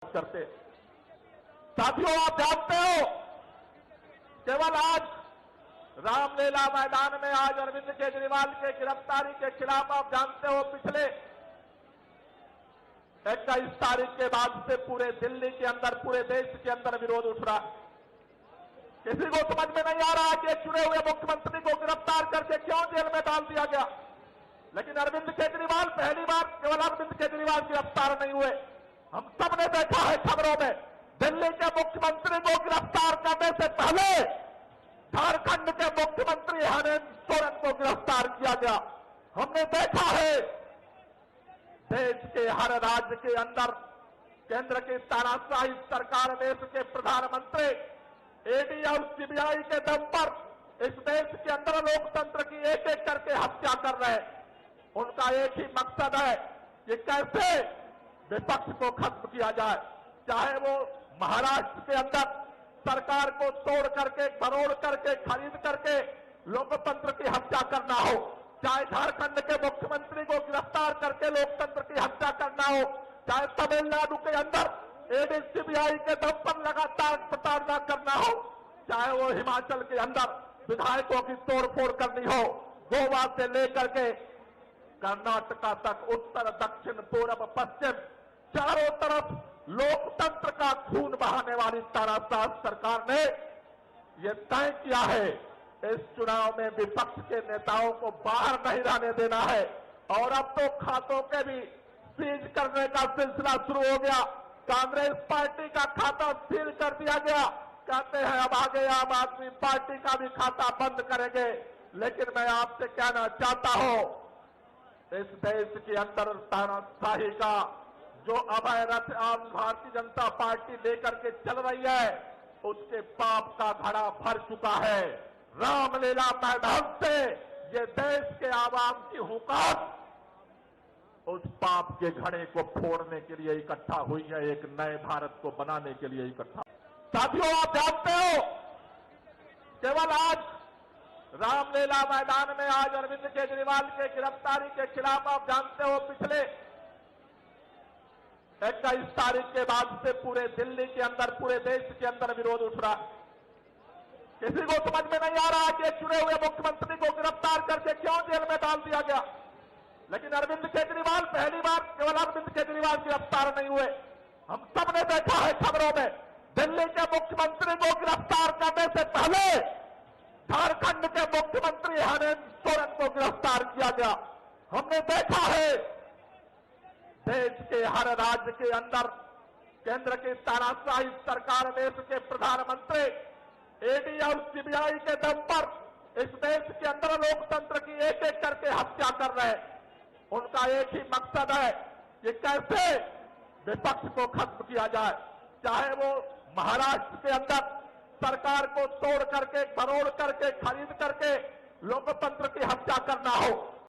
करते। साथियों, आप जानते हो, केवल आज रामलीला मैदान में आज अरविंद केजरीवाल के गिरफ्तारी के खिलाफ आप जानते हो पिछले 21 तारीख के बाद से पूरे दिल्ली के अंदर, पूरे देश के अंदर विरोध उठ रहा। किसी को समझ में नहीं आ रहा कि चुने हुए मुख्यमंत्री को गिरफ्तार करके क्यों जेल में डाल दिया गया। लेकिन अरविंद केजरीवाल, पहली बार केवल अरविंद केजरीवाल गिरफ्तार नहीं हुए। हम सबने देखा है खबरों में, दिल्ली के मुख्यमंत्री को गिरफ्तार करने से पहले झारखंड के मुख्यमंत्री हेमंत सोरेन को गिरफ्तार किया गया। हमने देखा है देश के हर राज्य के अंदर केंद्र की तानाशाही सरकार, देश के प्रधानमंत्री ईडी और सीबीआई के दम पर इस देश के अंदर लोकतंत्र की एक एक करके हत्या कर रहे हैं। उनका एक ही मकसद है कि कैसे विपक्ष को खत्म किया जाए, चाहे वो महाराष्ट्र के अंदर सरकार को तोड़ करके, मरोड़ करके, खरीद करके लोकतंत्र की हत्या करना हो, चाहे झारखंड के मुख्यमंत्री को गिरफ्तार करके लोकतंत्र की हत्या करना हो, चाहे तमिलनाडु के अंदर ईडी सीबीआई के दम पर लगातार प्रताड़ना करना हो, चाहे वो हिमाचल के अंदर विधायकों की तोड़फोड़ करनी हो, गोवा से लेकर के कर्नाटका तक, उत्तर, दक्षिण, पूर्व, पश्चिम, चारों तरफ लोकतंत्र का खून बहाने वाली तानाशाह सरकार ने यह तय किया है इस चुनाव में विपक्ष के नेताओं को बाहर नहीं रहने देना है। और अब तो खातों के भी सीज करने का सिलसिला शुरू हो गया। कांग्रेस पार्टी का खाता सील कर दिया गया। कहते हैं अब आगे आम आदमी पार्टी का भी खाता बंद करेंगे। लेकिन मैं आपसे कहना चाहता हूं, इस देश के अंदर तानाशाही का जो अभय रथ आज भारतीय जनता पार्टी लेकर के चल रही है, उसके पाप का घड़ा भर चुका है। रामलीला मैदान से ये देश के आवाम की हुकूमत उस पाप के घड़े को फोड़ने के लिए इकट्ठा हुई है, एक नए भारत को बनाने के लिए इकट्ठा। साथियों, आप जानते हो, केवल आज रामलीला मैदान में आज अरविंद केजरीवाल के गिरफ्तारी के खिलाफ आप जानते हो पिछले 21 तारीख के बाद से पूरे दिल्ली के अंदर, पूरे देश के अंदर विरोध उठ रहा। किसी को समझ में नहीं आ रहा कि चुने हुए मुख्यमंत्री को गिरफ्तार करके क्यों जेल में डाल दिया गया। लेकिन अरविंद केजरीवाल, पहली बार केवल अरविंद केजरीवाल गिरफ्तार नहीं हुए। हम सबने देखा है खबरों में, दिल्ली के मुख्यमंत्री को गिरफ्तार करने से पहले झारखंड के मुख्यमंत्री हेमंत सोरेन को गिरफ्तार किया गया। हमने देखा है देश के हर राज्य के अंदर केंद्र की तानाशाही सरकार, देश के प्रधानमंत्री ईडी और सीबीआई के दम पर इस देश के अंदर लोकतंत्र की एक एक करके हत्या कर रहे हैं। उनका एक ही मकसद है कि कैसे विपक्ष को खत्म किया जाए, चाहे वो महाराष्ट्र के अंदर सरकार को तोड़ करके, मरोड़ करके, खरीद करके लोकतंत्र की हत्या करना हो,